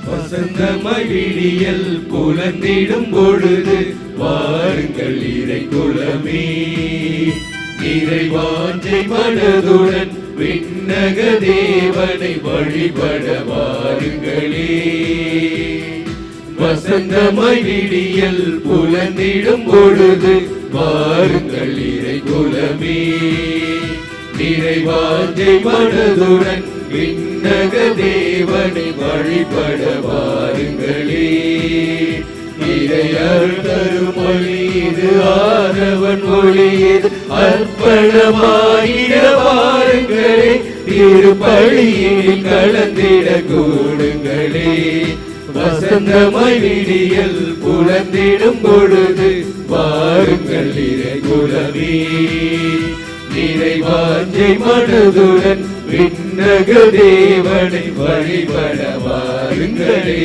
வசந்தமாய் விடியல் புலர்ந்திடும் பொழுது வாருங்கள் இறை குலமே, இறைவாஞ்சை மனதுடன் விண்ணக தேவனை வழிபட வாருங்களே. வசந்தமாய் விடியல் புலர்ந்திடும் பொழுது வாருங்கள் இறை குலமே, இறைவாஞ்சை மனதுடன் விண்ணக தேவனை வழிபட வாருங்களே. இறையருள் தரும் மொழி இது, ஆரவன் மொழி இது, அர்ப்பணமாயிட வாருங்களே. திருப்பலியில் கலந்திட கூடுங்களே. வசந்தமாய் விடியல் புலர்ந்திடும் பொழுது வாருங்கள் இறை குலமே, இறைவாஞ்சை மனதுடன் விண்ணக தேவனை வழிபட வாருங்களே.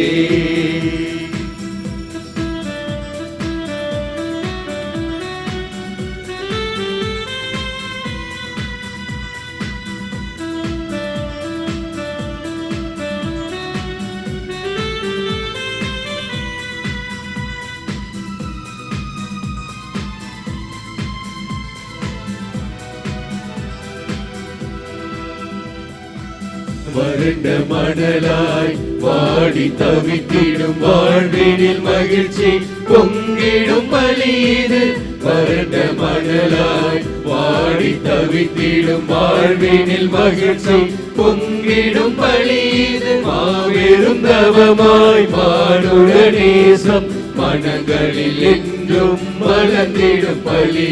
வறண்ட மணலாய் வாடி தவித்திடும் வாழ்வினில் மகிழ்ச்சி பொங்கிடும் பலி இது. வறண்ட மணலாய் வாடி தவித்திடும் வாழ்வினில் மகிழ்ச்சி பொங்கிடும் பலி இது. மாபெரும் தவமாய் மானுட நேசம் மனங்களில் என்றும் மலர்ந்திடும் பலி.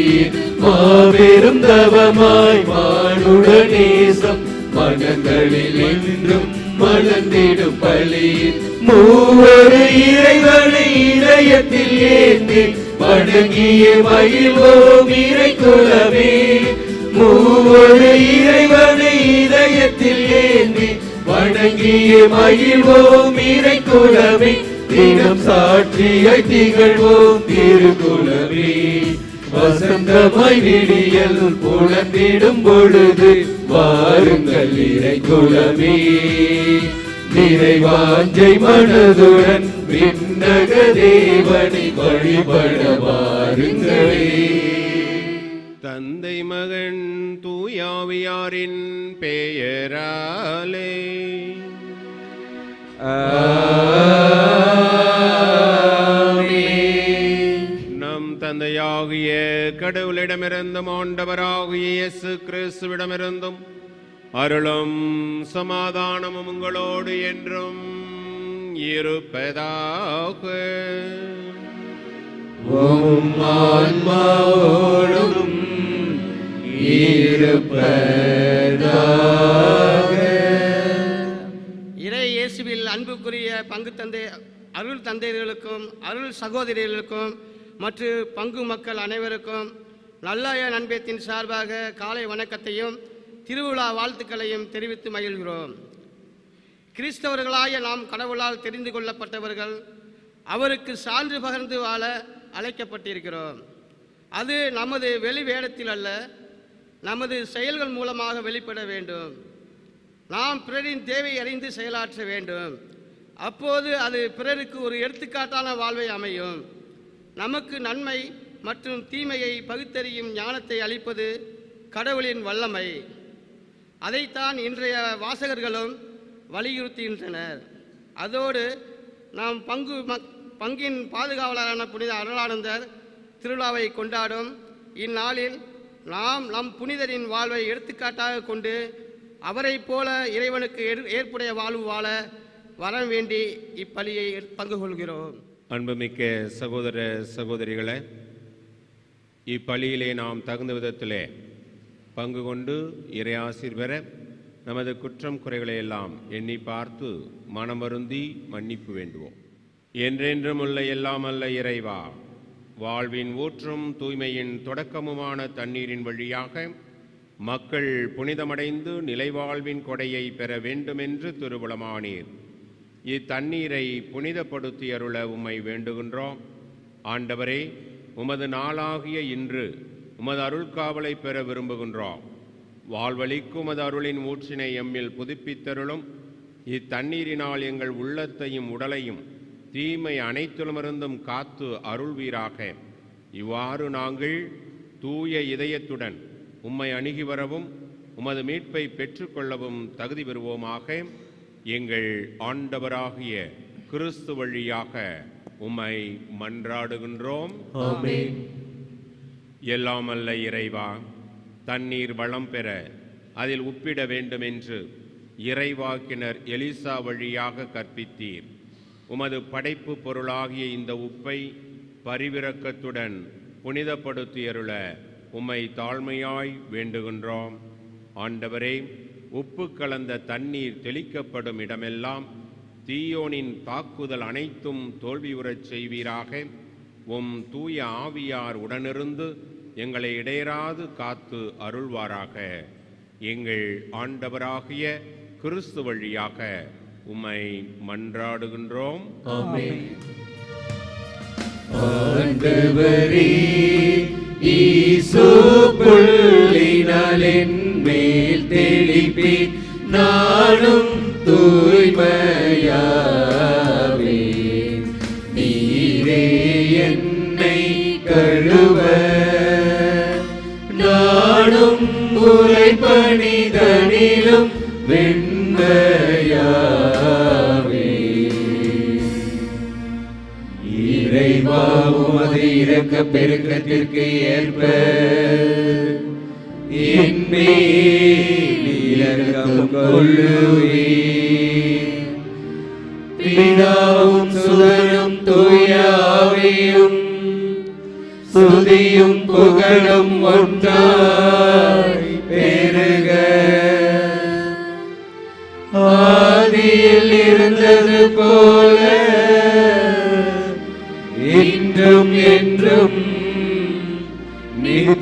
மாபெரும் தவமாய் மானுட நேசம் மனங்களில் என்றும் மலர்ந்திடும் பலி. மூவரு இறைவனை இதயத்தில் ஏந்தி வணங்கிய மகிழ்வோம் இறை குலமே. மூவரு இறைவனை இதயத்தில் ஏந்தி வணங்கிய மகிழ்வோம் இறை குலமே. தினம் சாட்சியாய் திகழ்வோம் திருக்குலமே. வசந்தமாய் விடியல் புலர்ந்திடும் பொழுது வாருங்கள் இறை குலமே, நிறைவாஞ்சை மனதுடன் விண்ணக தேவனை வழிபட வாருங்களே. தந்தை மகன் தூயாவியாரின் பெயராலே தந்தையாகிய கடவுளிடமிருந்தும் ஆண்டவராகிய இயேசு கிறிஸ்துவிடமிருந்தும் அருளும் சமாதானமும் உங்களோடு என்றும் இருப்பதாக. உம் ஆன்மாவோடும் இருப்பதாக. இறை இயேசுவில் அன்புக்குரிய பங்கு தந்தை அருள் தந்தையர்களுக்கும் அருள் சகோதரிகளுக்கும் மற்றும் பங்கு மக்கள் அனைவருக்கும் நல்லாய நண்பத்தின் சார்பாக காலை வணக்கத்தையும் திருவிழா வாழ்த்துக்களையும் தெரிவித்து மகிழ்கிறோம். கிறிஸ்தவர்களாய நாம் கடவுளால் தெரிந்து கொள்ளப்பட்டவர்கள், அவருக்கு சான்று பகர்ந்து வாழ அழைக்கப்பட்டிருக்கிறோம். அது நமது வெளி வேடத்தில் அல்ல, நமது செயல்கள் மூலமாக வெளிப்பட வேண்டும். நாம் பிறரின் தேவை அறிந்து செயலாற்ற வேண்டும். அப்போது அது பிறருக்கு ஒரு எடுத்துக்காட்டான வாழ்வை அமையும். நமக்கு நன்மை மற்றும் தீமையை பகுத்தறியும் ஞானத்தை அளிப்பது கடவுளின் வல்லமை. அதைத்தான் இன்றைய வாசகர்களும் வலியுறுத்துகின்றனர். அதோடு நாம் பங்கின் பாதுகாவலரான புனித அருளானந்தர் திருவிழாவை கொண்டாடும் இந்நாளில் நாம் நம் புனிதரின் வாழ்வை எடுத்துக்காட்டாக கொண்டு அவரை போல இறைவனுக்கு ஏற்புடைய வாழ்வு வாழ வர வேண்டி இப்பலியை பங்கு கொள்கிறோம். அன்புமிக்க சகோதர சகோதரிகளே, இப்பலியிலே நாம் தகுந்த விதத்திலே பங்கு கொண்டு இறையாசீர் பெற நமது குற்றம் குறைகளை எல்லாம் எண்ணி பார்த்து மனமருந்தி மன்னிப்பு வேண்டுவோம். என்றென்றும் உள்ள எல்லாம் அல்ல இறைவா, வாழ்வின் ஊற்றும் தூய்மையின் தொடக்கமுமான தண்ணீரின் வழியாக மக்கள் புனிதமடைந்து நிலைவாழ்வின் கொடையை பெற வேண்டுமென்று திருவுளமானீர். இத்தண்ணீரை புனிதப்படுத்தி அருள உம்மை வேண்டுகின்றோம். ஆண்டவரே, உமது நாளாகிய இன்று உமது அருள்காவலை பெற விரும்புகின்றோம். வாழ்வழிக்கும் உமது அருளின் ஊற்றினை எம்மில் புதுப்பித்தருளும். இத்தண்ணீரினால் எங்கள் உள்ளத்தையும் உடலையும் தீமை அனைத்திலுமிருந்தும் காத்து அருள்வீராக. இவ்வாறு நாங்கள் தூய இதயத்துடன் உம்மை அணுகி வரவும் உமது மீட்பை பெற்றுக்கொள்ளவும் தகுதி பெறுவோமாக. எங்கள் ஆண்டவராகிய கிறிஸ்து வழியாக உம்மை மன்றாடுகின்றோம். ஆமென். எல்லாமல்ல இறைவா, தண்ணீர் வளம் பெற அதில் உப்பிட வேண்டுமென்று இறைவாக்கினர் எலிசா வழியாக கற்பித்தீர். உமது படைப்பு பொருளாகிய இந்த உப்பை பரிவிரக்கத்துடன் புனிதப்படுத்தியருள உம்மை தாழ்மையாய் வேண்டுகின்றோம். ஆண்டவரே, உப்பு கலந்த தண்ணீர் தெளிக்கப்படும் இடமெல்லாம் தீயோனின் தாக்குதல் அனைத்தும் தோல்வியுறச் செய்வீராக. உம் தூய ஆவியார் உடனிருந்து எங்களை இடையராது காத்து அருள்வாராக. எங்கள் ஆண்டவராகிய கிறிஸ்து வழியாக உம்மை மன்றாடுகின்றோம். ஆமென். ஆண்டவரே, ஈசோ புள்ளினால் என் மேல் தெளிப்பி நானும் தூய்மையாவேன். நீரே என்னை கழுவ நானும் உரைப்பணிதனிலும் வெண்மையாவேன். இறைவா, உமது இரக்க பெருக்கத்திற்கு ஏற்ப என் மேல் இரக்கம் கொள்ளுவீர். பிதாவும் சுதனும் தூய ஆவியும் சுதியும் புகழும் ஒன்றாய் பெருக. ஆதியில் இருந்தது போல இன்றும் என்றும் நித்தியமாகவும்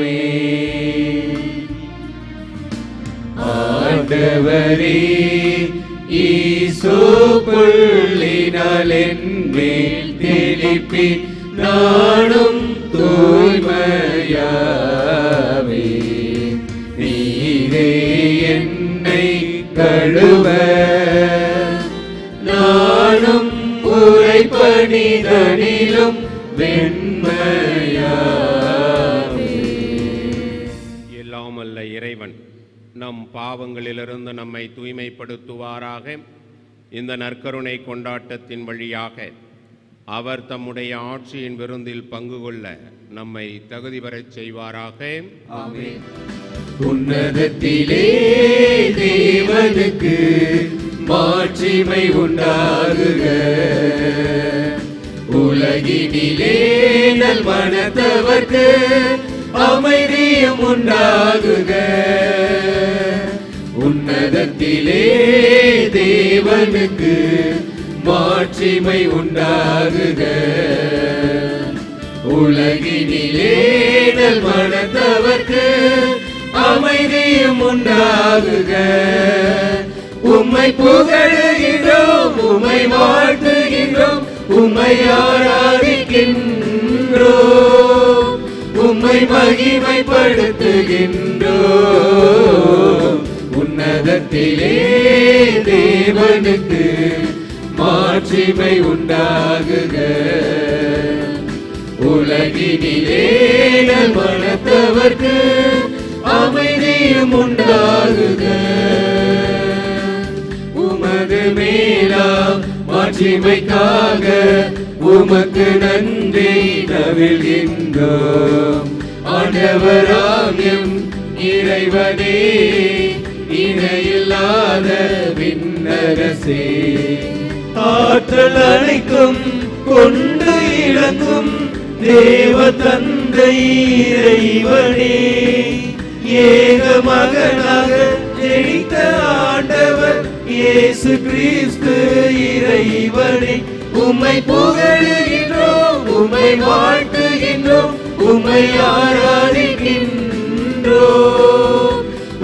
ஆமென். ஆண்டவரே, ஈசோ புள்ளினால் என் மேல் தெளிப்பி நானும் தூய்மையாவேன். நீரே என்னை கழுவ நானும் உரைப்பணிதனிலும் வெண்மையாவேன். எல்லாமல்ல இறைவன் நம் பாவங்களிலிருந்து நம்மை தூய்மைப்படுத்துவாராக. இந்த நற்கருணை கொண்டாட்டத்தின் வழியாக அவர் தம்முடைய ஆட்சியின் விருந்தில் பங்கு கொள்ள நம்மை தகுதி பெறச் செய்வாராக. ஆமென். உன்னதத்திலே தேவனுக்கு மாட்சிமை உண்டாகுக. உலகினிலே நல் மனத்தவர்க்கு அமைதியும் உண்டாகுக. உன்னதத்திலே தேவனுக்கு மாட்சிமை உண்டாகுக. உலகினிலே நல் மனத்தவர்க்கு அமைதியும் உண்டாகுக. உம்மை புகழுகின்றோம், உம்மை வாழ்த்துகின்றோம், உம்மை ஆராதிக்கின்றோம், உம்மை மகிமைப்படுத்துகின்றோம். உன்னதத்திலே தேவனுக்கு மாட்சிமை உண்டாகுக. உலகினிலே நல் மனத்தவர்க்கு அமைதியும் உண்டாகுக. உமது மேலாம் மாட்சிமைக்காக உமக்கு நன்றி நவிழ்கின்றோம். ஆண்டவராகியும் இறைவனே, இணையில்லாத விண்ணரசே, ஆற்றல் அனைத்தும் கொண்டு இழங்கும் தேவ தந்தை இறைவனே, ஏக மகனாக ஜெனித்த ஆண்டவர் இயேசு கிறிஸ்து இறைவனே, உம்மை புகழுகின்றோம், உம்மை வாழ்த்துகின்றோம், உம்மை ஆராதிக்கின்றோம்,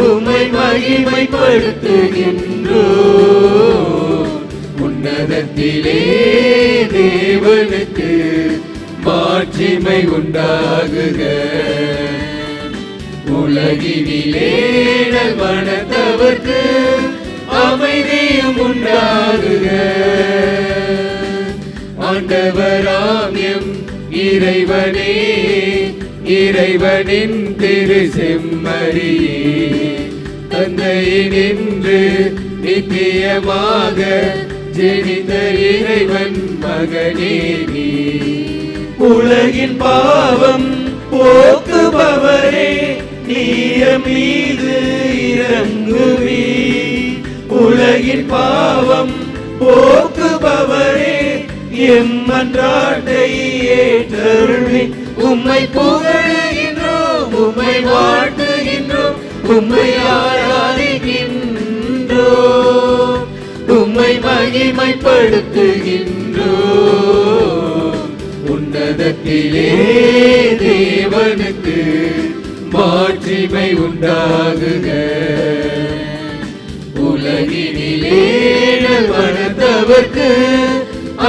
உம்மை மகிமைப்படுத்துகின்றோம். உன்னதத்திலே தேவனுக்கு மாட்சிமை உண்டாகுக. உலகினிலே மனத்தவர்க்கு அமைதியும் உண்டாகுக. ஆண்டவராம் எம் இறைவனே, இறைவனின் திரு செம்மறியே, தந்தையினின்று நித்தியமாக ஜெனித்த இறைவன் மகனே நீ. உலகின் பாவம் போக்குபவரே, நீர் மீது இறங்குவி. உலகின் பாவம் போக்குபவரே, எம் மன்றாட்டை ஏற்றருள்வி. உம்மை புகழுகின்றோம், உம்மை வாழ்த்துகின்றோம், உம்மை ஆராதிக்கின்றோம், உம்மை மகிமைப்படுத்துகின்றோம். உன்னதத்திலே தேவனுக்கு மாட்சிமை உண்டாகுக. உலகினிலே மனத்தவர்க்கு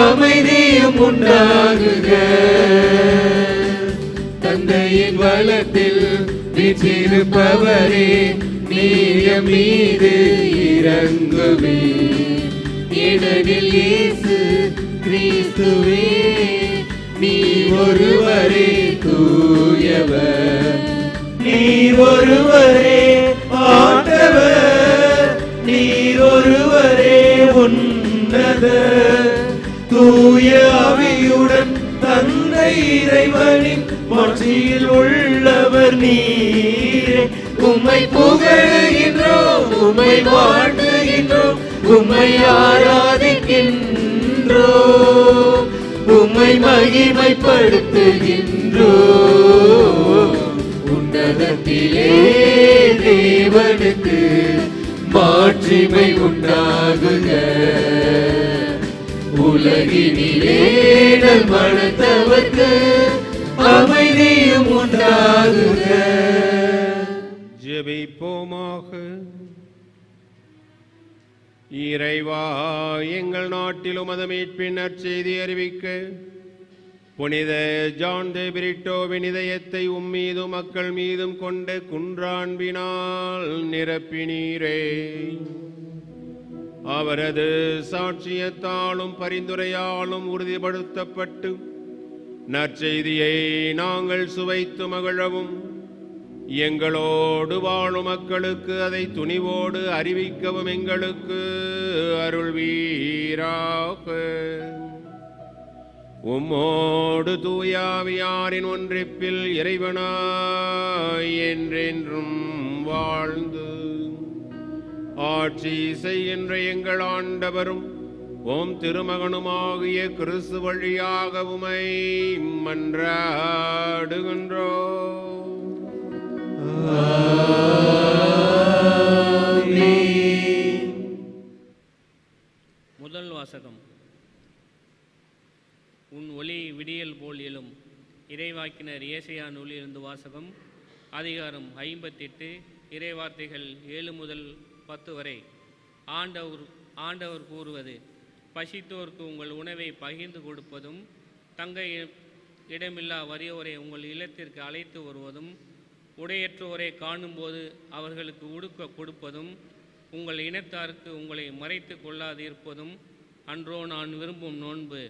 அமைதியும் உண்டாகுக. தந்தையின் வலத்தில் வீற்றிருப்பவரே, நீர் மீது இறங்குவே. ஏனெனில் இயேசு கிறிஸ்துவே, நீ ஒருவரே தூயவர், நீர் ஒருவரே ஆண்டவர், நீர் ஒருவரே உன்னத. தூய ஆவியுடன் தந்தை இறைவனின் மாட்சியில் உள்ளவர் நீரே. உம்மை புகழுகின்றோம், உம்மை வாழ்த்துகின்றோம், உம்மை ஆராதிக்கின்றோம், உம்மை மகிமைப்படுத்துகின்றோம். உன்னதத்திலே தேவனுக்கு மாட்சிமை உண்டாகுக. உலகினிலே மனத்தவர்க்கு அமைதியும் உண்டாகுக. ஜெபிப்போமாக. இறைவா, எங்கள் நாட்டிலும் மத மீட்பின் நற்செய்தி அறிவிக்க புனித ஜான் தி பிரிட்டோவின் இதயத்தை உம்மீதும் மக்கள் மீதும் கொண்ட குன்றான்பினால் நிரப்பினீரே. அவரது சாட்சியத்தாலும் பரிந்துரையாலும் உறுதிப்படுத்தப்பட்டு நற்செய்தியை நாங்கள் சுவைத்து மகிழவும், எங்களோடு வாழும் மக்களுக்கு அதை துணிவோடு அறிவிக்கவும் எங்களுக்கு அருள்வீராக. உம்மோடு தூயாவியாரின் ஒன்றிப்பில் இறைவனாய் என்றென்றும் வாழ்ந்து ஆட்சி செய்கின்ற எங்கள் ஆண்டவரும் ஓம் திருமகனுமாகிய கிறிஸ்து வழியாக உமை மன்றாடுகின்றோம். முதல் வாசகம். உன் ஒளி விடியல் போல் எழும். இறைவாக்கினர் ஏசாயா நூலிலிருந்து வாசகம். அதிகாரம் 58, இறைவார்த்தைகள் 7 முதல் 10 வரை. ஆண்டவர் கூறுவது: பசித்தோருக்கு உங்கள் உணவை பகிர்ந்து கொடுப்பதும், தங்க இடமில்லா வறியோரை உங்கள் இல்லத்திற்கு அழைத்து வருவதும், உடையற்றோரை காணும்போது அவர்களுக்கு உடுக்க கொடுப்பதும், உங்கள் இனத்தாருக்கு உங்களை மறைத்து கொள்ளாது இருப்பதும் அன்றோ நான் விரும்பும் நோன்பு.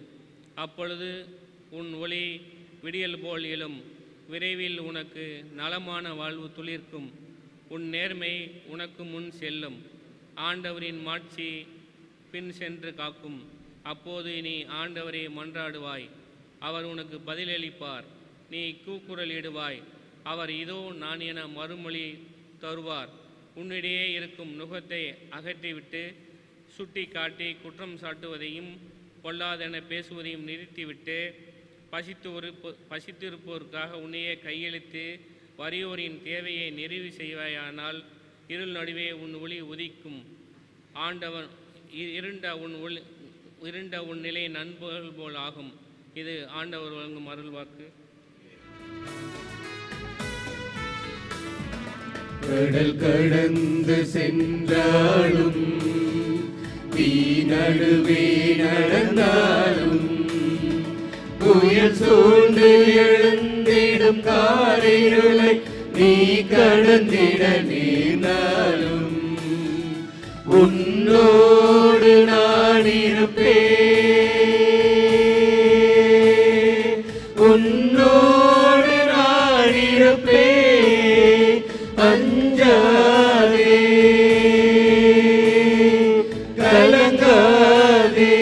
அப்பொழுது உன் ஒளி விடியல் போல் எழும். விரைவில் உனக்கு நலமான வாழ்வு துளிர்க்கும். உன் நேர்மை உனக்கு முன் செல்லும். ஆண்டவரின் மாட்சி பின் சென்று காக்கும். அப்போது நீ ஆண்டவரை மன்றாடுவாய், அவர் உனக்கு பதிலளிப்பார். நீ கூக்குரலிடுவாய், அவர் இதோ நான் என மறுமொழி தருவார். உன்னிடையே இருக்கும் நுகத்தை அகற்றிவிட்டு சுட்டி காட்டி குற்றம் சாட்டுவதையும் பொல்லாதென பேசுவதையும் நிறுத்திவிட்டு பசித்திருப்போருக்காக உன்னையே கையெழுத்து வறியோரின் தேவையை நிறைவு செய்வாயானால் இருள் நடுவே உன் ஒளி உதிக்கும். ஆண்டவன் இருண்ட உன் நிலை நண்பர்கள் போல் ஆகும். இது ஆண்டவர் வழங்கும் அருள்வாக்கு. கடல் கடந்து சென்றாலும் நடுவே நடந்தாலும் புயல் சூழ்ந்து எழுந்திடும் காரிருளை நீ கடந்திட நேர்ந்தாலும் உன்னோடு நான் இருப்பேன், உன்னோடு நான் இருப்பேன், அஞ்சாதே கலங்காதே.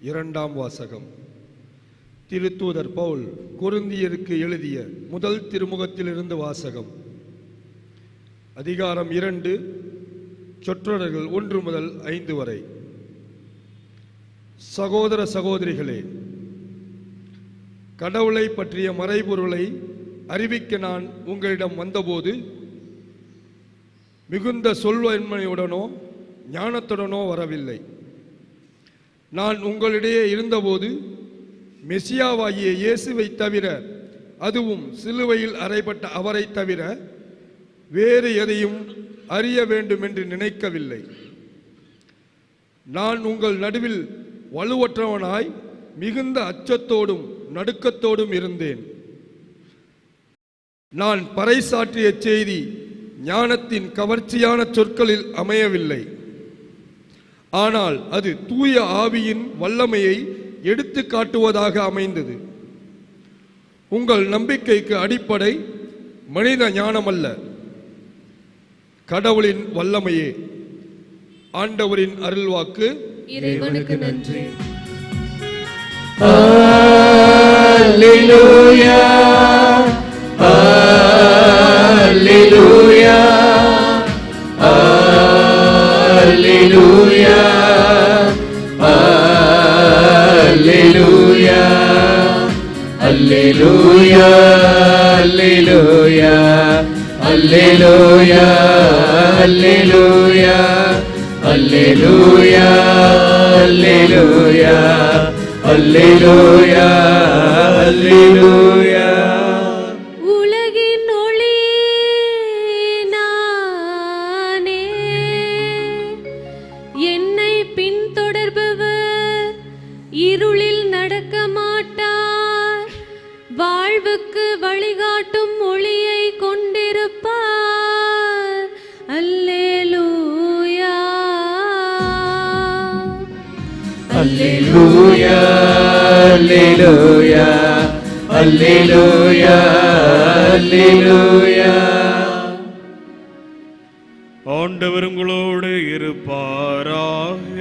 இரண்டாம் வாசகம். திருத்தூதர் பவுல் கொரிந்தியருக்கு எழுதிய முதல் திருமுகத்திலிருந்து வாசகம். அதிகாரம் 2, சொற்றொடர்கள் 1 முதல் 5 வரை. சகோதர சகோதரிகளே, கடவுளை பற்றிய மறைபொருளை அறிவிக்க நான் உங்களிடம் வந்தபோது மிகுந்த சொல்வன்மையுடனோ ஞானத்துடனோ வரவில்லை. நான் உங்களிடையே இருந்தபோது மெசியாவாகிய இயேசுவை தவிர, அதுவும் சிலுவையில் அறையப்பட்ட அவரை தவிர வேறு எதையும் அறிய வேண்டும் என்று நினைக்கவில்லை. நான் உங்கள் நடுவில் வலுவற்றவனாய் மிகுந்த அச்சத்தோடும் நடுக்கத்தோடும் இருந்தேன். நான் பறைசாற்றிய செய்தி ஞானத்தின் கவர்ச்சியான சொற்களில் அமையவில்லை. ஆனால் அது தூய ஆவியின் வல்லமையை எடுத்து காட்டுவதாக அமைந்தது. உங்கள் நம்பிக்கைக்கு அடிப்படை மனித ஞானமல்ல, கடவுளின் வல்லமையே. ஆண்டவரின் அருள்வாக்கு. இறைவனுக்கு நன்றி. அல்லேலூயா, அல்லேலூயா, அல்லேலூயா, அல்லேலூயா, அல்லேலூயா, அல்லேலூயா, அல்லேலூயா, அல்லேலூயா, அல்லேலூயா, அல்லேலூயா, அல்லேலூயா, அல்லேலூயா. உலகின் ஒளி நானே, என்னை பின்தொடர்பவர் இருளில் நடக்க மாட்டார், வாழ்வுக்கு வழிகாட்டும் ஒளியை கொண்டிருப்பார். அல்லேலூயா, அல்லேலூயா, அல்லேலூயா, அல்லேலூயா, அல்லேலூயா. ஆண்டவர் உங்களோடு இருப்பாராக.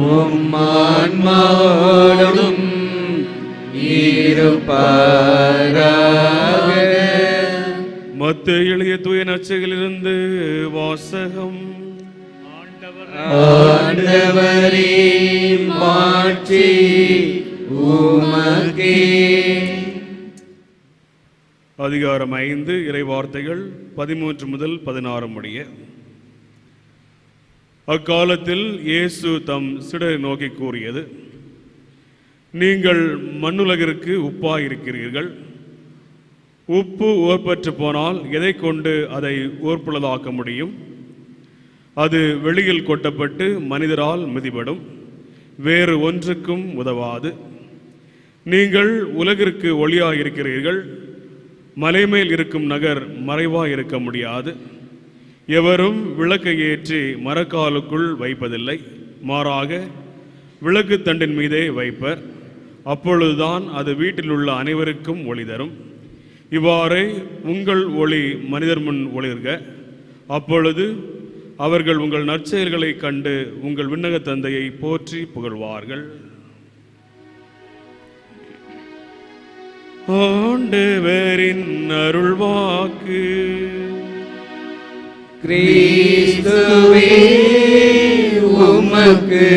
உம் ஆன்மாவோடும் இருப்பாராக. மத்தேயு எழுதிய தூய நற்செய்தியிலிருந்து வாசகம். ஆண்டவரே, மாட்சி உமக்கே. அதிகாரம் 5, இறை வார்த்தைகள் 13 முதல் 16 முடிய. அக்காலத்தில் இயேசு தம் சீடரை நோக்கி கூறியது: நீங்கள் மண்ணுலகிற்கு உப்பாயிருக்கிறீர்கள். உப்பு ஓர்பற்று போனால் எதை கொண்டு அதை ஓர்ப்புள்ளதாக்க முடியும்? அது வெளியில் கொட்டப்பட்டு மனிதரால் மிதிபடும், வேறு ஒன்றுக்கும் உதவாது. நீங்கள் உலகிற்கு ஒளியாயிருக்கிறீர்கள். மலைமேல் இருக்கும் நகர் மறைவாயிருக்க முடியாது. எவரும் விளக்கை ஏற்றி மரக்காலுக்குள் வைப்பதில்லை, மாறாக விளக்கு தண்டின் மீதே வைப்பர். அப்பொழுதுதான் அது வீட்டில் உள்ள அனைவருக்கும் ஒளி தரும். இவ்வாறே உங்கள் ஒளி மனிதர் முன் ஒளிர்க. அப்பொழுது அவர்கள் உங்கள் நற்செயல்களை கண்டு உங்கள் விண்ணக தந்தையை போற்றி புகழ்வார்கள். ஆண்டவரின் அருள்வாக்கு. கிறிஸ்துவே உமக்கு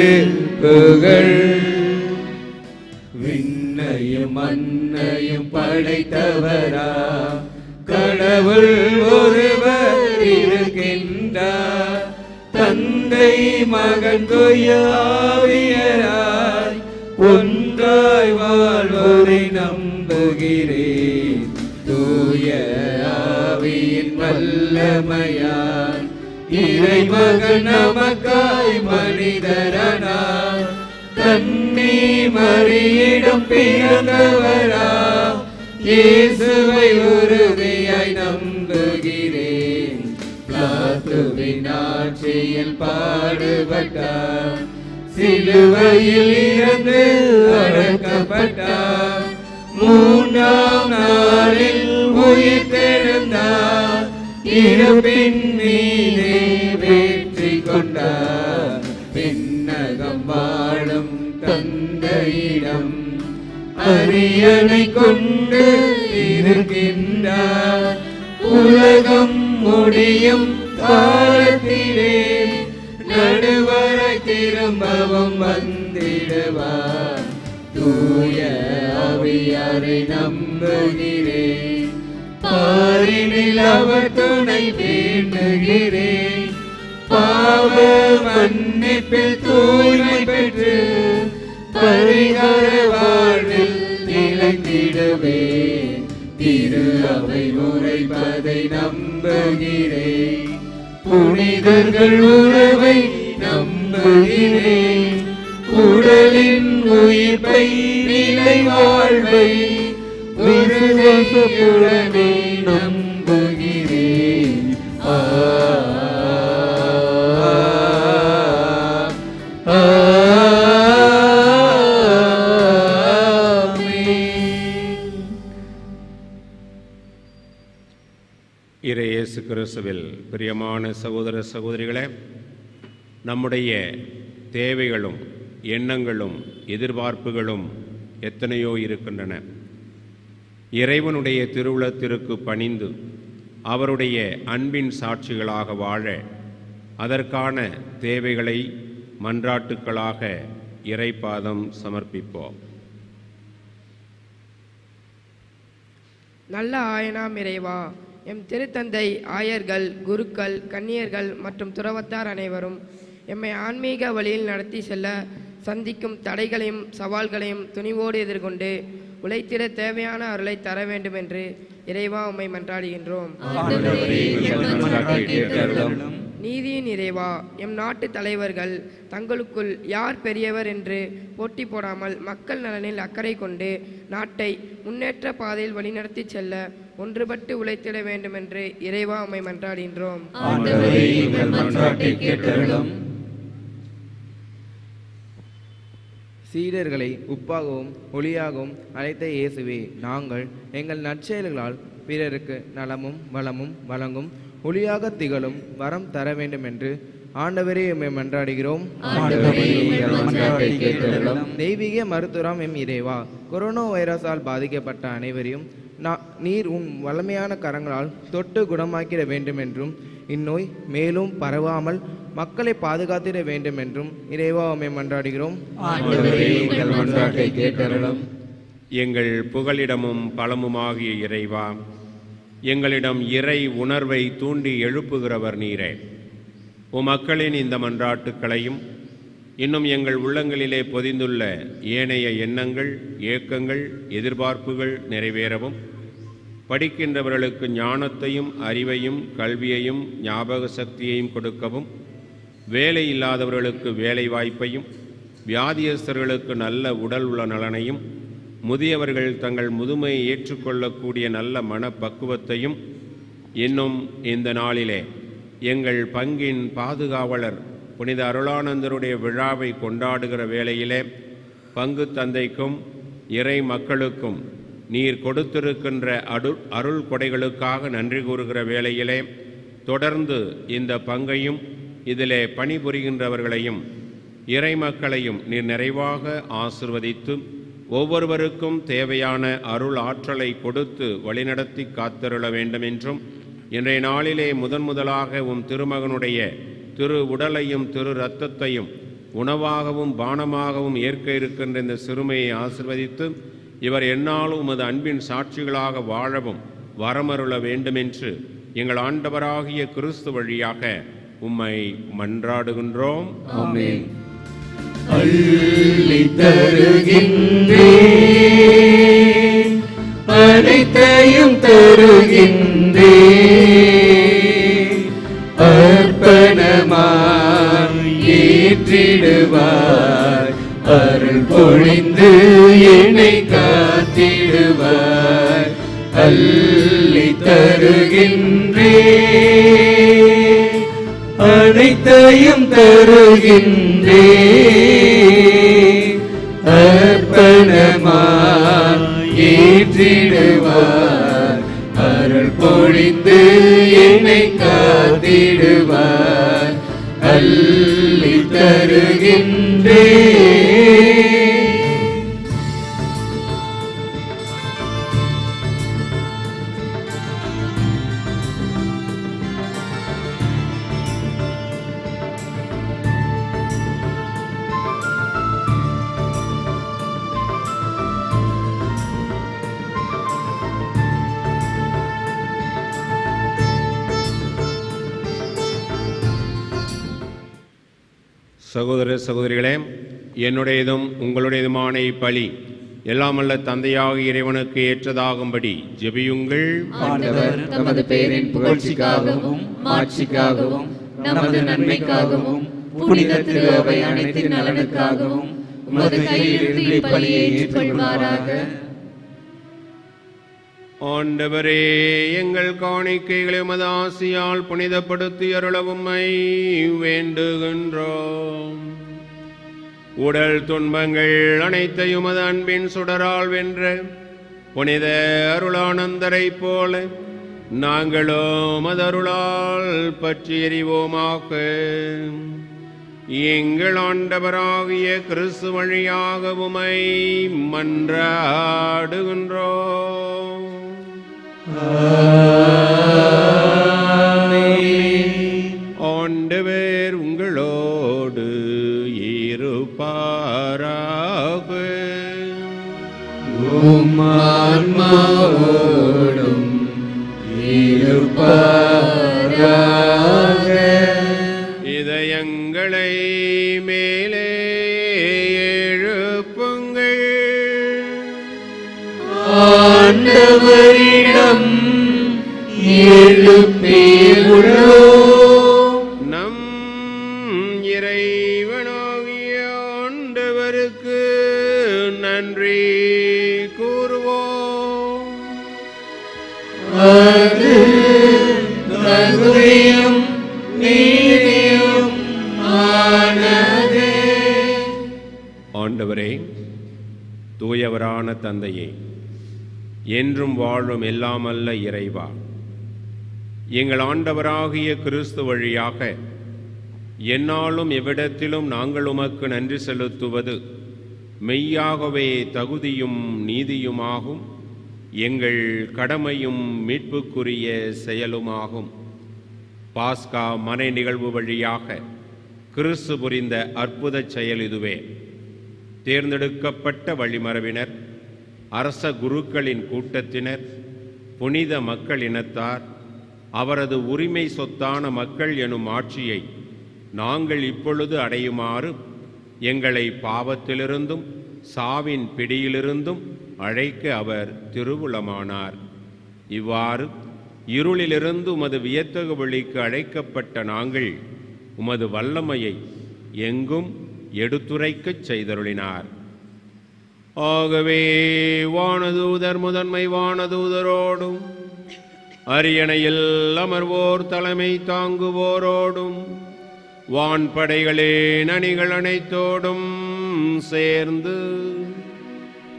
புகழ். விண்ணையும் மண்ணையும் படைத்தவரா கடவுள் ஒருவர் இருக்கின்றார். தந்தை மகன் தூய ஆவியராய் ஒன்றாய் வாழ்வோரை நம்புகிறேன். தூய ஆவியின் வல்லமையால் இறைமகன் நமக்காய் மனிதரானார். கன்னி மரியிடம் பிறந்தவரா இயேசுவை உறுதியாய் நம்புகிறேன். பிலாத்துவின் ஆட்சியில் பாடுபட்டார். சிலுவையில் இருந்து அடக்கப்பட்டார். மூன்றாம் நாளில் உயிர்த்தெழுந்தார். இறப்பின் மீதே வெற்றி கொண்டார். விண்ணகம் வாழும் தந்தையிடம் அரியணை கொண்டு இருக்கின்றார். உலகம் முடியும் காலத்திலே நடுவரை திரும்பவும் வந்திடுவார். தூய ஆவியாரை நம்புகிறேன். பாரினில் அவர் துணை வேண்டுகிறேன். பாவ மன்னிப்பில் தூய்மை பெற்று பரிகார வாழ்வில் நிலைத்திடுவேன். திரு அவை உரைப்பதை நம்புகிறேன். புனிதர்கள் உறவை நம்புகிறேன். உடலின் உயிர்ப்பை நிலை வாழ்வை விசுவாசத்துடனே நம்புகிறேன். இறை இயேசு கிறிஸ்துவில் பிரியமான சகோதர சகோதரிகளே, நம்முடைய தேவைகளும் எண்ணங்களும் எதிர்பார்ப்புகளும் எத்தனையோ இருக்கின்றன. இறைவனுடைய திருவுளத்திற்கு பணிந்து அவருடைய அன்பின் சாட்சிகளாக வாழ அதற்கான தேவைகளை மன்றாட்டுக்களாக இறைபாதம் சமர்ப்பிப்போம். நல்ல ஆயனாம் இறைவா, எம் திருத்தந்தை, ஆயர்கள், குருக்கள், கன்னியர்கள் மற்றும் துறவத்தார் அனைவரும் எம்மை ஆன்மீக வழியில் நடத்தி செல்ல சந்திக்கும் தடைகளையும் சவால்களையும் துணிவோடு எதிர்கொண்டு உழைத்திட தேவையான அருளை தர வேண்டும் என்று இறைவா உம்மை மன்றாடுகின்றோம். நீதியின் இறைவா, எம் நாட்டு தலைவர்கள் தங்களுக்குள் யார் பெரியவர் என்று போட்டி போடாமல் மக்கள் நலனில் அக்கறை கொண்டு நாட்டை முன்னேற்ற பாதையில் வழிநடத்தி செல்ல ஒன்றுபட்டு உழைத்திட வேண்டும் என்று இறைவா உம்மை மன்றாடுகின்றோம். சீடர்களை உப்பாகவும் ஒளியாகவும் அழைத்த இயேசுவே, நாங்கள் எங்கள் நற்செயல்களால் பிறருக்கு நலமும் வளமும் வழங்கும் ஒளியாக திகழும் வரம் தர வேண்டும் என்று ஆண்டவரே எம்மை மன்றாடுகிறோம். தெய்வீக மருத்துவம் எம் இறைவா, கொரோனா வைரஸால் பாதிக்கப்பட்ட அனைவரையும் நீர் உன் வலிமையான கரங்களால் தொட்டு குணமாக்கிட வேண்டும் என்றும் இந்நோய் மேலும் பரவாமல் மக்களை பாதுகாத்திட வேண்டும் என்றும் இறைவா உம்மை மன்றாடுகிறோம். எங்கள் புகலிடமும் பலமுமாகிய இறைவா, எங்களிடம் இறை உணர்வை தூண்டி எழுப்புகிறவர் நீரே. மக்களின் இந்த மன்றாட்டுக்களையும் இன்னும் எங்கள் உள்ளங்களிலே பொதிந்துள்ள ஏனைய எண்ணங்கள், ஏக்கங்கள், எதிர்பார்ப்புகள் நிறைவேறவும், படிக்கின்றவர்களுக்கு ஞானத்தையும் அறிவையும் கல்வியையும் ஞாபக சக்தியையும் கொடுக்கவும், வேலை இல்லாதவர்களுக்கு வேலை வாய்ப்பையும், வியாதியஸ்தர்களுக்கு நல்ல உடல் உள்ள நலனையும், முதியவர்கள் தங்கள் முதுமையை ஏற்றுக்கொள்ளக்கூடிய நல்ல மனப்பக்குவத்தையும், இன்னும் இந்த நாளிலே எங்கள் பங்கின் பாதுகாவலர் புனித அருளானந்தருடைய விழாவை கொண்டாடுகிற வேளையிலே பங்கு தந்தைக்கும் இறை மக்களுக்கும் நீர் கொடுத்திருக்கின்ற அருள் கொடைகளுக்காக நன்றி கூறுகிற வேளையிலே தொடர்ந்து இந்த பங்கையும் இதிலே பணிபுரிகின்றவர்களையும் இறைமக்களையும் நீர் நிறைவாக ஆசிர்வதித்து ஒவ்வொருவருக்கும் தேவையான அருள் ஆற்றலை கொடுத்து வழிநடத்தி காத்தருள வேண்டும் என்றும் இன்றைய நாளிலே முதலாக உம் திருமகனுடைய திரு உடலையும் திரு இரத்தத்தையும் உணவாகவும் பானமாகவும் ஏற்க இருக்கின்ற இந்த சிறுமையை ஆசிர்வதித்து இவர் எந்நாளும் உமது அன்பின் சாட்சிகளாக வாழவும் வரமருள வேண்டுமென்று எங்கள் ஆண்டவராகிய கிறிஸ்து வழியாக உம்மை மன்றாடுகின்றோம். ஆமென். அள்ளி தருகின்றேன், அனைத்தையும் தருகின்றேன், அர்ப்பணமாய் ஏற்றிடுவார், அருள் பொழிந்து என்னை காத்திடுவார். அள்ளி தருகின்றேன், அனைத்தையும் தருகின்றேன், அர்ப்பணமாய் ஏற்றிடுவார், அருள் பொழிந்து என்னை காத்திடுவார். அள்ளி தருகின்றேன். சகோதர சகோதரிகளே, என்னுடையதும் உங்களுடையதுமான இப்பலி எல்லாமல்ல தந்தையாக இறைவனுக்கு ஏற்றதாகும்படி ஜெபியுங்கள். ஆண்டவர் தமது பெயரின் புகழ்ச்சிக்காகவும் மாட்சிக்காகவும் நமது நன்மைக்காகவும் புனித திரு அவை அனைத்தின் நலனுக்காகவும் உமது கையிலிருந்து இப்பலியை ஏற்றுக்கொள்வாராக. ஆண்டவரே, எங்கள் காணிக்கைகளை உமது ஆசியால் புனிதப்படுத்தி அருளவும்மை வேண்டுகின்றோம். உடல் துன்பங்கள் அனைத்தையும் உமது அன்பின் சுடரால் வென்ற புனித அருளானந்தரை போல நாங்களும் உமது அருளால் பற்றி எறிவோமாக. எங்கள் ஆண்டவராகிய கிறிஸ்து வழியாக உம்மை மன்றாடுகின்றோம். ஆண்டவர் உங்களோடு இருப்பாராக. உம் ஆன்மாவோடும் இருப்பாராக. இதயங்களை மேலே எழுப்புங்கள். ஆண்டவரிடம் எழுப்பியுள்ளோம். நம் இறைவனாகிய ஆண்டவருக்கு நன்றி கூறுவோம். அது தகுதியும் நீதியும் ஆனதே. ஆண்டவரே, தூயவரான தந்தையே, என்றும் வாழும் எல்லாமல்ல இறைவா, எங்கள் ஆண்டவராகிய கிறிஸ்து வழியாக எந்நாளும் எவ்விடத்திலும் நாங்கள் உமக்கு நன்றி செலுத்துவது மெய்யாகவே தகுதியும் நீதியுமாகும், எங்கள் கடமையும் மீட்புக்குரிய செயலுமாகும். பாஸ்கா மனை நிகழ்வு வழியாக கிறிஸ்து புரிந்த அற்புத செயல் இதுவே. தேர்ந்தெடுக்கப்பட்ட வழிமரபினர், அரச குருக்களின் கூட்டத்தினர், புனித மக்கள் இனத்தார், அவரது உரிமை சொத்தான மக்கள் எனும் ஆட்சியை நாங்கள் இப்பொழுது அடையுமாறு எங்களை பாவத்திலிருந்தும் சாவின் பிடியிலிருந்தும் அழைக்க அவர் திருவுளமானார். இவ்வாறு இருளிலிருந்து உமது வியத்தகு ஒளிக்கு அழைக்கப்பட்ட நாங்கள் உமது வல்லமையை எங்கும் எடுத்துரைக்கச் செய்தருளினார். ஆகவே வானதூதர் முதன்மை வானதூதரோடும் அரியணையில் அமர்வோர் தலைமை தாங்குவோரோடும் வான்படைகளின் அணிகள் அனைத்தோடும் சேர்ந்து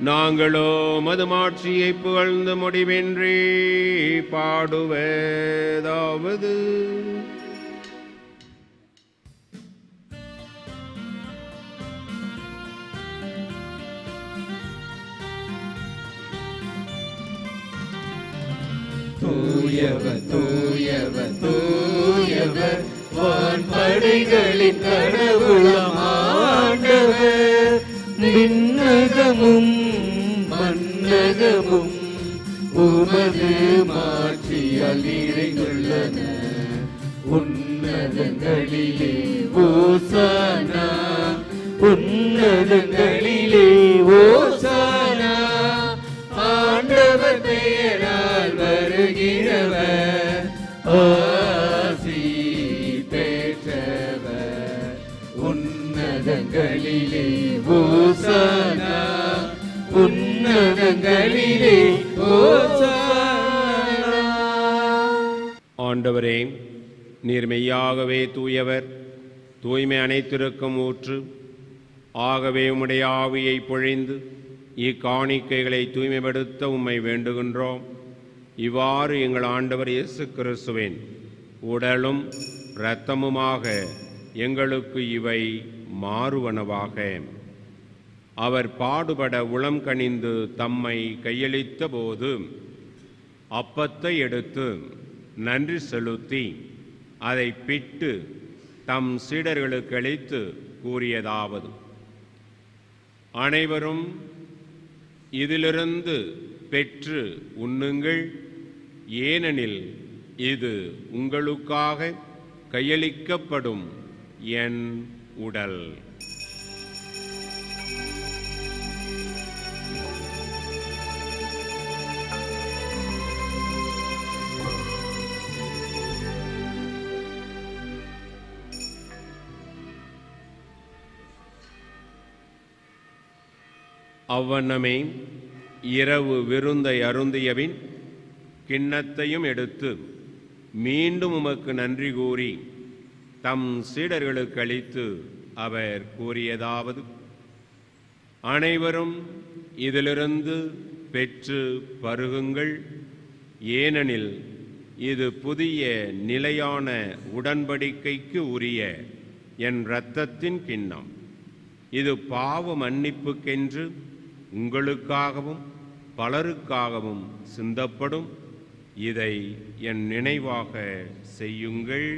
நாங்களோ மதுமாட்சியை புகழ்ந்து முடிவின்றி பாடுவதாவது: தூயவர் தூயவர் தூயவர் வான்படைகளின் கடவுளாம் ஆண்டவர். விண்ணகமும் மண்ணகமும் உமது மாட்சியால் நிறைந்துள்ளன. உன்னதங்களிலே ஓசானா, உன்னதங்களிலே ஓசானா. ஆண்டவர் பெயரால் வருகிறவர் ஆசி பெற்றவர். உன்னதங்களிலே ஓசானா, உன்னதங்களிலே ஓசானா. ஆண்டவரே, நீர் மெய்யாகவே தூயவர், தூய்மை அனைத்திற்கும் ஊற்று. ஆகவே உம்முடைய ஆவியை பொழிந்து இக்காணிக்கைகளை தூய்மைப்படுத்த உம்மை வேண்டுகின்றோம். இவ்வாறு எங்கள் ஆண்டவர் இயேசு கிறிஸ்துவின் உடலும் இரத்தமுமாக எங்களுக்கு இவை மாறுவனவாக. அவர் பாடுபட உளம் கனிந்து தம்மை கையளித்த போது அப்பத்தை எடுத்து நன்றி செலுத்தி அதை பிட்டு தம் சீடர்களுக்கு அளித்து கூறியதாவது: அனைவரும் இதிலிருந்து பெற்று உண்ணுங்கள், ஏனெனில் இது உங்களுக்காக கையளிக்கப்படும் என் உடல். அவ்வண்ணமே இரவு விருந்தை அருந்தியபின் கிண்ணத்தையும் எடுத்து மீண்டும் உமக்கு நன்றி கூறி தம் சீடர்களுக்கு அளித்து அவர் கூறியதாவது: அனைவரும் இதிலிருந்து பெற்று பருகுங்கள், ஏனெனில் இது புதிய நிலையான உடன்படிக்கைக்கு உரிய என் இரத்தத்தின் கிண்ணம். இது பாவ மன்னிப்புக்கென்று உங்களுக்காகவும் பலருக்காகவும் சிந்தப்படும். இதை என் நினைவாக செய்யுங்கள்.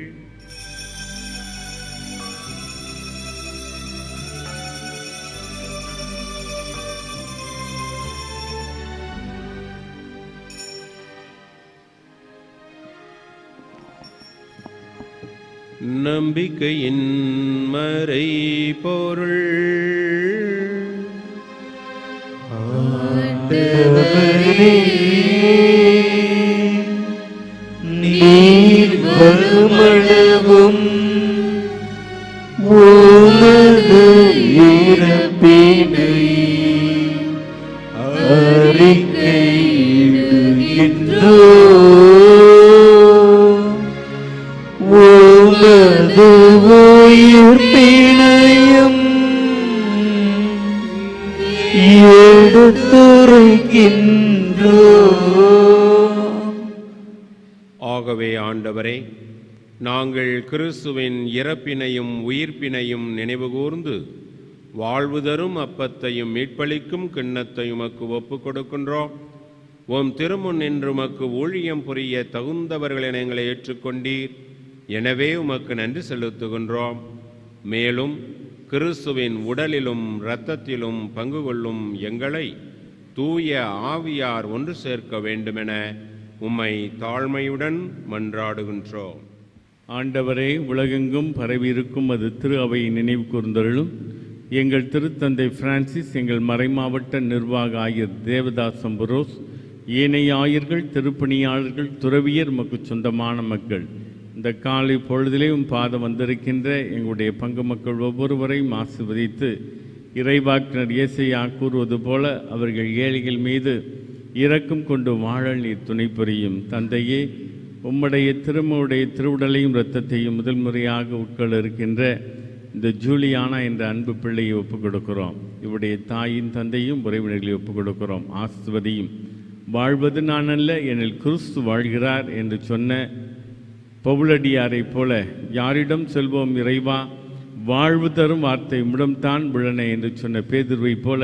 நம்பிக்கையின் மறை பொருள். நீர் வருமளவும் உமது இறப்பினை அறிக்கையிடுகின்றோம். உமது உயிர்ப்பினையும் எடுத்துரைக்கின்றோம். ஆகவே ஆண்டவரே, நாங்கள் கிறிஸ்துவின் இறப்பினையும் உயிர்ப்பினையும் நினைவுகூர்ந்து வாழ்வு தரும் அப்பத்தையும் மீட்பளிக்கும் கிண்ணத்தையும் உமக்கு ஒப்புக் கொடுக்கின்றோம். உம் திருமுன் நின்று உமக்கு ஊழியம் புரிய தகுந்தவர்களை எங்களை ஏற்றுக்கொண்டீர். எனவே உமக்கு நன்றி செலுத்துகின்றோம். மேலும் கிறிஸ்துவின் உடலிலும் இரத்தத்திலும் பங்கு கொள்ளும் எங்களை தூய ஆவியார் ஒன்று சேர்க்க வேண்டுமென உம்மை தாழ்மையுடன் மன்றாடுகின்றோம். ஆண்டவரே, உலகெங்கும் பரவியிருக்கும் அது திரு அவையை நினைவு கூர்ந்தருளும். எங்கள் திருத்தந்தை பிரான்சிஸ், எங்கள் மறைமாவட்ட நிர்வாக ஆயர் தேவதாஸ் அம்புரோஸ், ஏனைய ஆயர்கள், திருப்பணியாளர்கள், துறவியர், மக்கு சொந்தமான மக்கள், இந்த காலை பொழுதிலே பாதம் வந்திருக்கின்ற எங்களுடைய பங்கு மக்கள் ஒவ்வொருவரையும் ஆசீர்வதித்து, இறைவாக்கினர் இயேசையா கூறுவது போல அவர்கள் ஏழைகள் மீது இரக்கம் கொண்டு வாழ நீர் துணை புரியும். தந்தையே, உம்முடைய திருமவுடைய திருவுடலையும் இரத்தத்தையும் முதல் முறையாக உட்கொள்ள இருக்கின்ற இந்த ஜூலியானா என்ற அன்பு பிள்ளையை ஒப்புக் கொடுக்கிறோம். இவருடைய தாயின் தந்தையும் உறவினர்களை ஒப்புக் கொடுக்கிறோம். ஆசிர்வதியும். வாழ்வது நான் அல்ல, எனில் கிறிஸ்து வாழ்கிறார் என்று சொன்ன பவுலடியாரைப் போல யாரிடம் செல்வோம் இறைவா, வாழ்வு தரும் வார்த்தை உம்மிடம்தான் உள்ளன என்று சொன்ன பேதுருவைப் போல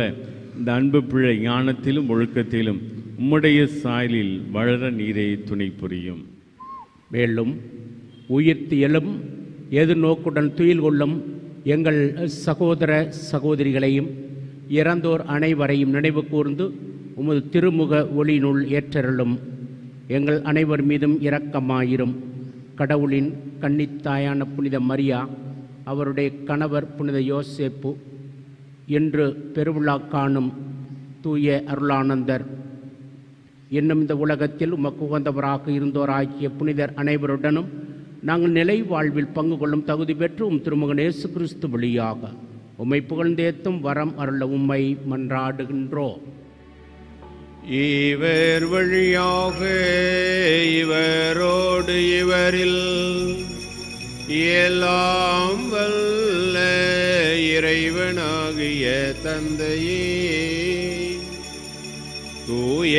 இந்த அன்பு பிள்ளை ஞானத்திலும் ஒழுக்கத்திலும் உம்முடைய சாயலில் வளர நீரே துணை புரியும். மேலும் உயிர்த்து எழும் எதிர்நோக்குடன் துயில் கொள்ளும் எங்கள் சகோதர சகோதரிகளையும் இறந்தோர் அனைவரையும் நினைவு கூர்ந்து உமது திருமுக ஒளியினுள் ஏற்றருளும். எங்கள் அனைவர் மீதும் இரக்கமாயிரும். கடவுளின் கன்னித்தாயான புனித மரியா, அவருடைய கணவர் புனித யோசேப்பு, இன்று பெருவிழா காணும் தூய அருளானந்தர், என்னும் இந்த உலகத்தில் உமக்கு உகந்தவராக இருந்தோராகிய புனிதர் அனைவருடனும் நாங்கள் நிலை வாழ்வில் பங்கு கொள்ளும் தகுதி பெற்று திருமகன் இயேசு கிறிஸ்து வழியாக உம்மை புகழ்ந்தேத்தும் வரம் அருள உம்மை மன்றாடுகின்றோம். இவர் வழியாக இவரோடு இவரில் எல்லாம் வல்ல இறைவனாகிய தந்தையே, தூய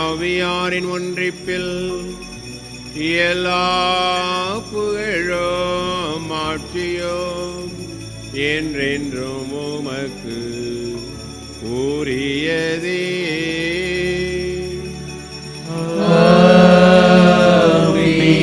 ஆவியாரின் ஒன்றிப்பில் எல்லா புகழும் ஆட்சியும் என்றென்றும் உமக்கு உரியதே. ஆமென்.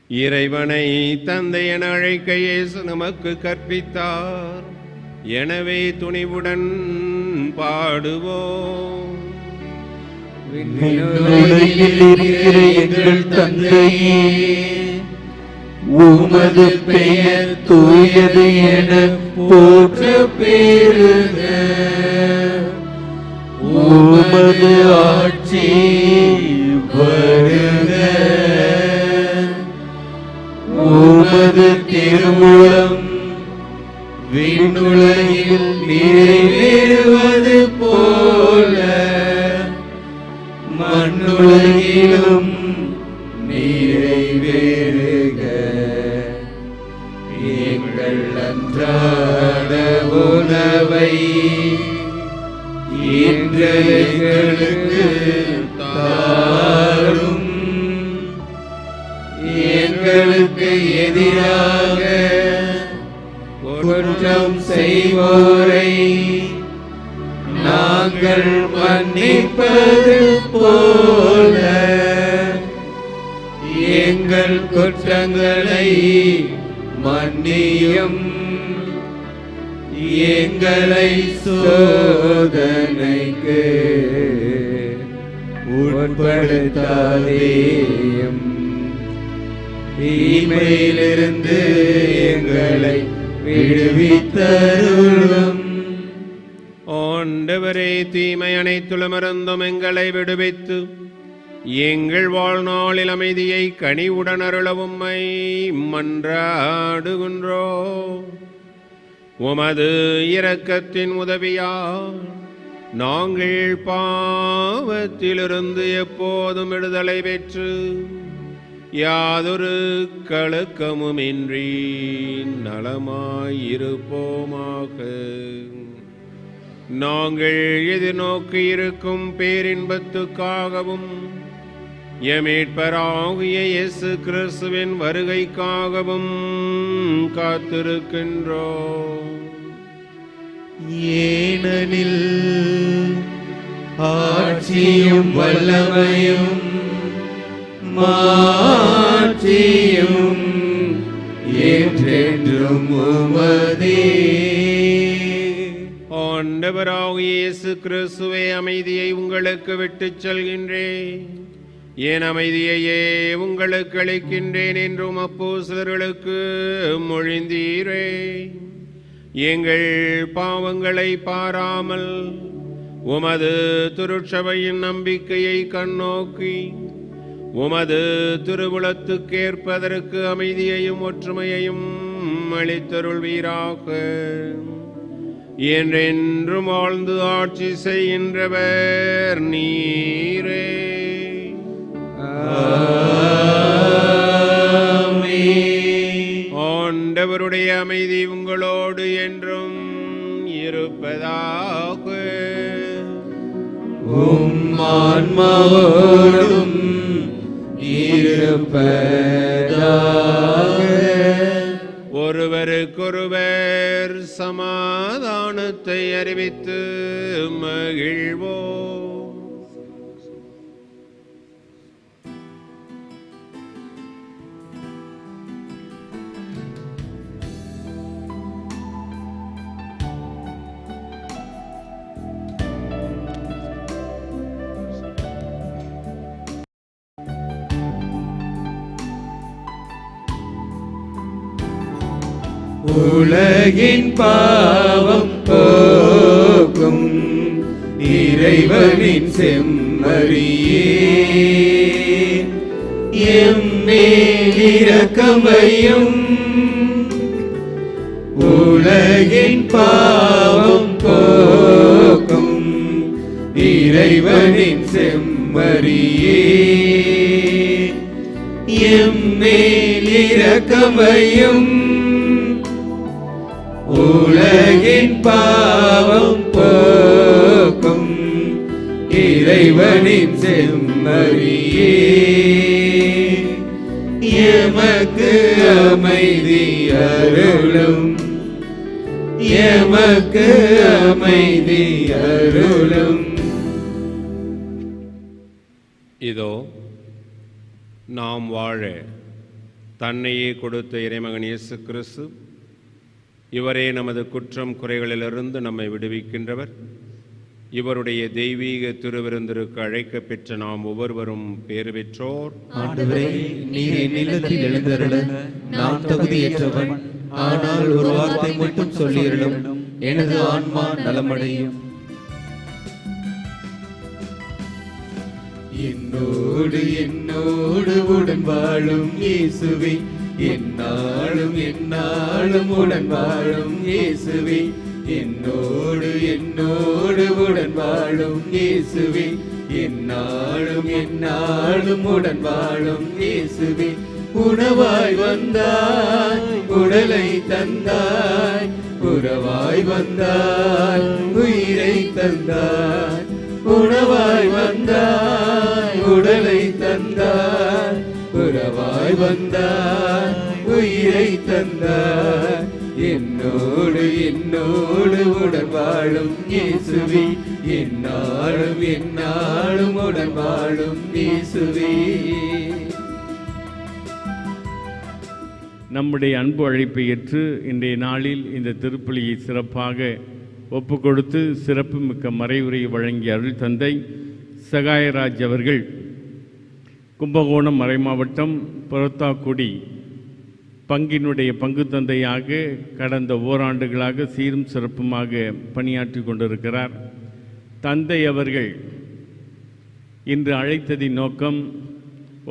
இறைவனை தந்தை என அழைக்க இயேசு நமக்கு கற்பித்தார். எனவே துணிவுடன் பாடுவோம். விண்ணுலகில் இருக்கிற எங்கள் தந்தையே, உமது பெயர் தூயது என போற்ற பெறுக. உமது ஆட்சி வருக. உமது திருவுளம் விண்ணுலகில் நிறைவேறுவது போல மண்ணுலகிலும் நிறைவேறுக. எங்கள் அன்றாட உணவை இன்று எங்களுக்கு தாரும். எங்களுக்கு எதிராக குற்றம் செய்வோரை நாங்கள் மன்னிப்பது போல எங்கள் குற்றங்களை மன்னியும். எங்களை சோதனைக்கு உட்படுத்தாதேயும், தீமையிலிருந்து எங்களை விடுவித்தருளும். ஆண்டவரே, தீமை அனைத்துலமருந்தும் எங்களை விடுவித்து எங்கள் வாழ்நாளில் அமைதியை கனிவுடன் அருளவும்மை மன்றாடுகின்றோம். உமது இரக்கத்தின் உதவியால் நாங்கள் பாவத்திலிருந்து எப்போதும் விடுதலை பெற்று யாதொரு கலக்கமுமின்றி நலமாயிருப்போமாக. நாங்கள் எதிர்நோக்கி இருக்கும் பேரின்பத்துக்காகவும் எமீட்பராகிய இயேசு கிறிஸ்துவின் வருகைக்காகவும் காத்திருக்கின்றோம். ஏனெனில் ஆட்சியும் வல்லமையும் மாட்சியும் என்றென்றும் உமதே. ஆண்டவராகிய இயேசு கிறிஸ்துவே, அமைதியை உங்களுக்கு விட்டுச் செல்கின்றேன், என் அமைதியையே உங்களுக்கு அளிக்கின்றேன் என்றும் அப்போஸ்தலர்களுக்கு மொழிந்தீரே. எங்கள் பாவங்களை பாராமல் உமது திருச்சபையின் நம்பிக்கையை கண்ணோக்கி உமது திருவுளத்துக்கேற்பதற்கு அமைதியையும் ஒற்றுமையையும் அளித்தருள்வீராக. என்றென்றும் வாழ்ந்து ஆட்சி செய்கின்றவர் நீரே. ஆண்டவருடைய அமைதி உங்களோடு என்றும் இருப்பதாக. உம் ஆன்மாவோடும் இருப்பதாக. ஒருவருக்கொருவர் சமாதானத்தை அறிவித்து மகிழ்வோம். உலகின் பாவம் போக்கும் இறைவனின் செம்மறியே, எம்மேல் இரக்கம் வையும். உலகின் பாவம் போக்கும் இறைவனின் செம்மறியே, எம்மேல் இரக்கம் வையும். உலகின் பாவம் போக்கும் இறைவனின் செம்மறியே, எமக்கு அமைதி அருளும், எமக்கு அமைதி அருளும். இதோ நாம் வாழ தன்னையே கொடுத்த இறைமகன் இயேசு கிறிஸ்து, இவரே நமது குற்றம் குறைகளிலிருந்து நம்மை விடுவிக்கின்றவர். இவருடைய தெய்வீக திருவிருந்திற்கு அழைக்க பெற்ற நாம் ஒவ்வொருவரும் பேறு பெற்றோர். ஆண்டவரே, நீர் என் இல்லத்தில் எழுந்தருள நான் தகுதியற்றவன். ஆனால் ஒரு வார்த்தை மட்டும் சொல்லியருளும், எனது ஆன்மா நலமடையும். என்னோடு என்னோடு உடன் வாழும் இயேசுவே, என்னாலும் என்னாலும் உடன் வாழும் இயேசுவே, என்னோடு என்னோடு உடன் வாழும் இயேசுவே, என்னாலும் என்னாலும் உடன் வாழும் இயேசுவே. உணவாய் வந்தாய், உடலை தந்தாய், உறவாய் வந்தாய், உயிரை தந்தாய். உணவாய் வந்தாய், உடலை தந்தாய், உறவாய் வந்தாய், உயிரை தந்தாய். என்னோடு என்னோடு உடன் வாழும் இயேசுவே, என்னாலும் என்னாலும் உடன் வாழும் இயேசுவே. நம்முடைய அன்பு அழைப்பை ஏற்று இன்றைய நாளில் இந்த திருப்பலியை சிறப்பாக ஒப்பு கொடுத்து சிறப்புமிக்க மறைவுரை வழங்கிய அருள் தந்தை சகாயராஜ் அவர்கள் கும்பகோணம் மறைமாவட்டம் புறத்தாக்குடி பங்கினுடைய பங்கு தந்தையாக கடந்த ஓராண்டுகளாக சீரும் சிறப்புமாக பணியாற்றி கொண்டிருக்கிறார். தந்தை அவர்கள் இன்று அழைத்ததின் நோக்கம்,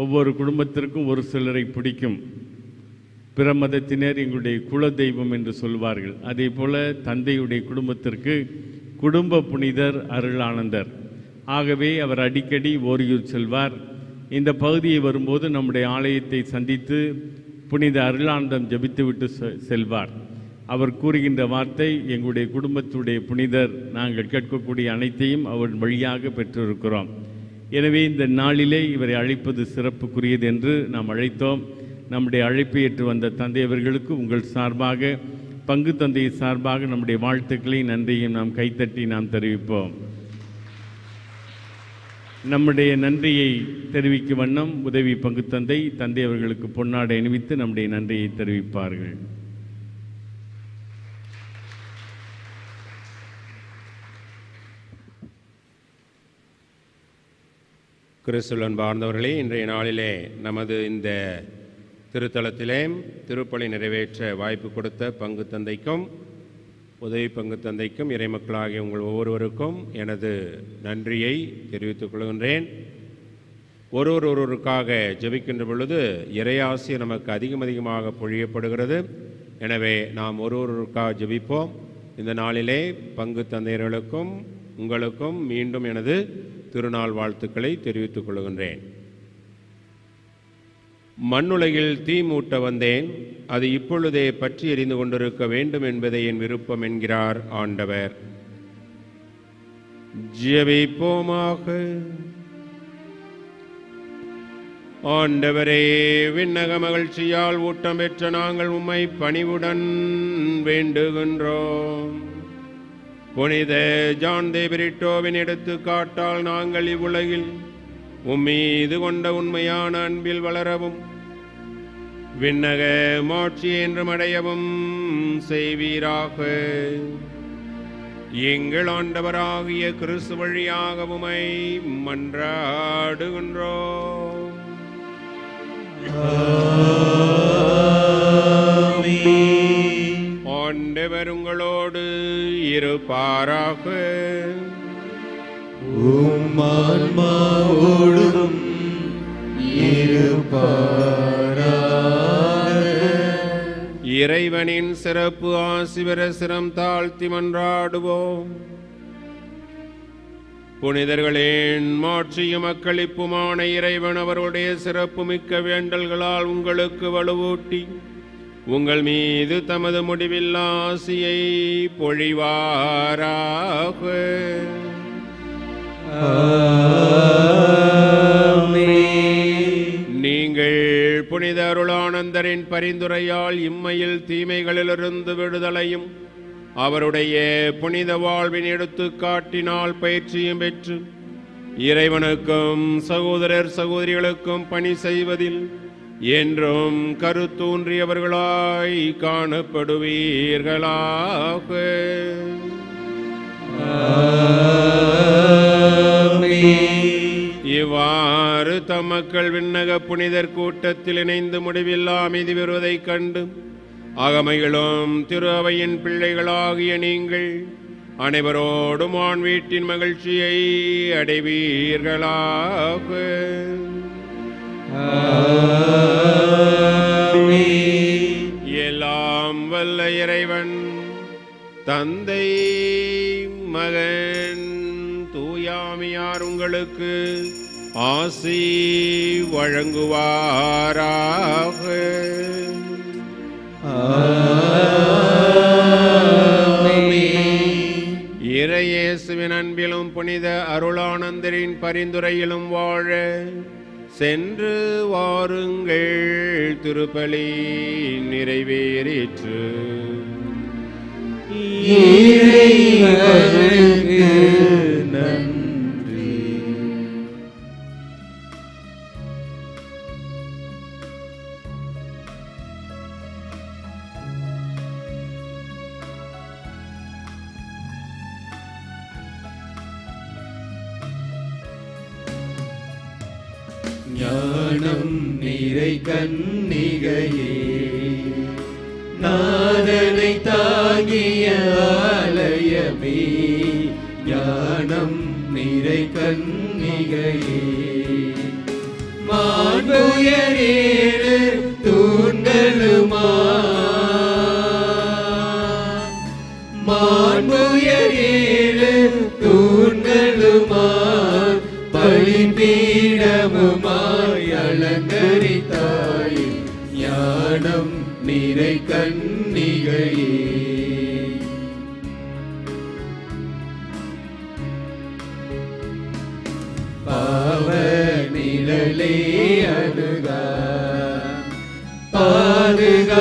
ஒவ்வொரு குடும்பத்திற்கும் ஒரு சிலரை பிடிக்கும். பிற மதத்தினர் எங்களுடைய குல தெய்வம் என்று சொல்வார்கள். அதே போல தந்தையுடைய குடும்பத்திற்கு குடும்ப புனிதர் அருளானந்தர். ஆகவே அவர் அடிக்கடி ஓரியூர் செல்வார். இந்த பகுதியை வரும்போது நம்முடைய ஆலயத்தை சந்தித்து புனித அருளானந்தம் ஜபித்துவிட்டு செல்வார். அவர் கூறுகின்ற வார்த்தை, எங்களுடைய குடும்பத்துடைய புனிதர் நாங்கள் கேட்கக்கூடிய அனைத்தையும் அவர் வழியாக பெற்றிருக்கிறோம். எனவே இந்த நாளிலே இவரை அழைப்பது சிறப்புக்குரியது என்று நாம் அழைத்தோம். நம்முடைய அழைப்பை ஏற்று வந்த தந்தையவர்களுக்கு உங்கள் சார்பாக, பங்கு தந்தையை சார்பாக நம்முடைய வாழ்த்துக்களை நன்றியும் நாம் கைத்தட்டி நாம் தெரிவிப்போம். நம்முடைய நன்றியை தெரிவிக்கும் வண்ணம் உதவி பங்கு தந்தை அவர்களுக்கு பொன்னாடை அணிவித்து நம்முடைய நன்றியை தெரிவிப்பார்கள். கிறிஸ்துவுடன் வாழ்ந்தவர்களே, இன்றைய நாளிலே நமது இந்த திருத்தலத்திலே திருப்பலி நிறைவேற்ற வாய்ப்பு கொடுத்த பங்கு தந்தைக்கும் உதவி பங்கு தந்தைக்கும் இறைமக்களாகிய உங்கள் ஒவ்வொருவருக்கும் எனது நன்றியை தெரிவித்துக் கொள்கின்றேன். ஒருவருக்காக ஜெபிக்கின்ற பொழுது இறையாசி நமக்கு அதிகமாக பொழியப்படுகிறது. எனவே நாம் ஒருவருக்காக ஜெபிப்போம். இந்த நாளிலே பங்கு தந்தையர்களுக்கும் உங்களுக்கும் மீண்டும் எனது திருநாள் வாழ்த்துக்களை தெரிவித்துக் கொள்கின்றேன். மண்ணுலகில் தீ மூட்ட வந்தேன், அது இப்பொழுதே பற்றி எரிந்து கொண்டிருக்க வேண்டும் என்பதே என் விருப்பம் என்கிறார் ஆண்டவர். ஜெபிப்போமாக. ஆண்டவரே, விண்ணக மகிழ்ச்சியால் ஊட்டம் பெற்ற நாங்கள் உம்மை பணிவுடன் வேண்டுகின்றோம். புனித ஜான் தே பிரிட்டோவின் எடுத்துக்காட்டால் நாங்கள் இவ்வுலகில் உம்மீது கொண்ட உண்மையான அன்பில் வளரவும் விண்ணக மாட்சி என்றும் அடையவும் செய்வீராக. எங்கள் ஆண்டவராகிய கிறிஸ்து வழியாக உம்மை மன்றாடுகின்றோம். ஆண்டவர் உங்களோடு இருப்பாராக. ஆன்மாவோடும் இறைவனின் சிறப்பு ஆசிவர சிரம் தாழ்த்தி மன்றாடுவோம். புனிதர்களின் மாட்சியும் மக்களிப்புமான இறைவன் அவருடைய சிறப்பு மிக்க வேண்டல்களால் உங்களுக்கு வலுவூட்டி உங்கள் மீது தமது முடிவில்லா ஆசியை பொழிவாராக. நீங்கள் புனித அருளானந்தரின் பரிந்துரையால் இம்மையில் தீமைகளிலிருந்து விடுதலையும் அவருடைய புனித வாழ்வின் எடுத்துக்காட்டினால் பயிற்சியும் பெற்று இறைவனுக்கும் சகோதரர் சகோதரிகளுக்கும் பணி செய்வதில் என்றும் கருத்தூன்றியவர்களாய் காணப்படுவீர்களாக. இவ்வாறு தம்மக்கள் விண்ணக புனிதர் கூட்டத்தில் இணைந்து முடிவில்லா அமைதி பெறுவதைக் கண்டு அகமைகளும் திரு அவையின் பிள்ளைகளாகிய நீங்கள் அனைவரோடும் ஆண் வீட்டின் மகிழ்ச்சியை அடைவீர்களாக. எல்லாம் வல்ல இறைவன் தந்தை மகன் தூயாமியார் உங்களுக்கு ஆசி வழங்குவாராக. இறையேசுவின் அன்பிலும் புனித அருளானந்தரின் பரிந்துரையிலும் வாழ சென்று வாருங்கள். திருப்பலி நிறைவேறிற்று. நன்றி. ஞானம் நிறை கன்னிகையே, நாதனை தாங்கிய ஆலயமே, ஞானம் நிறை கன்னிகையே, மாண்புயரேழு தூண்களுமா, மாண்புயரேழு தூண்களுமா, பலிபீடமுமாய் அலங்கரித்தாய், ஞானம் நிறை கன்னிகையே. பாவ நிழலே அணுகா, பாதுகாத்தாருண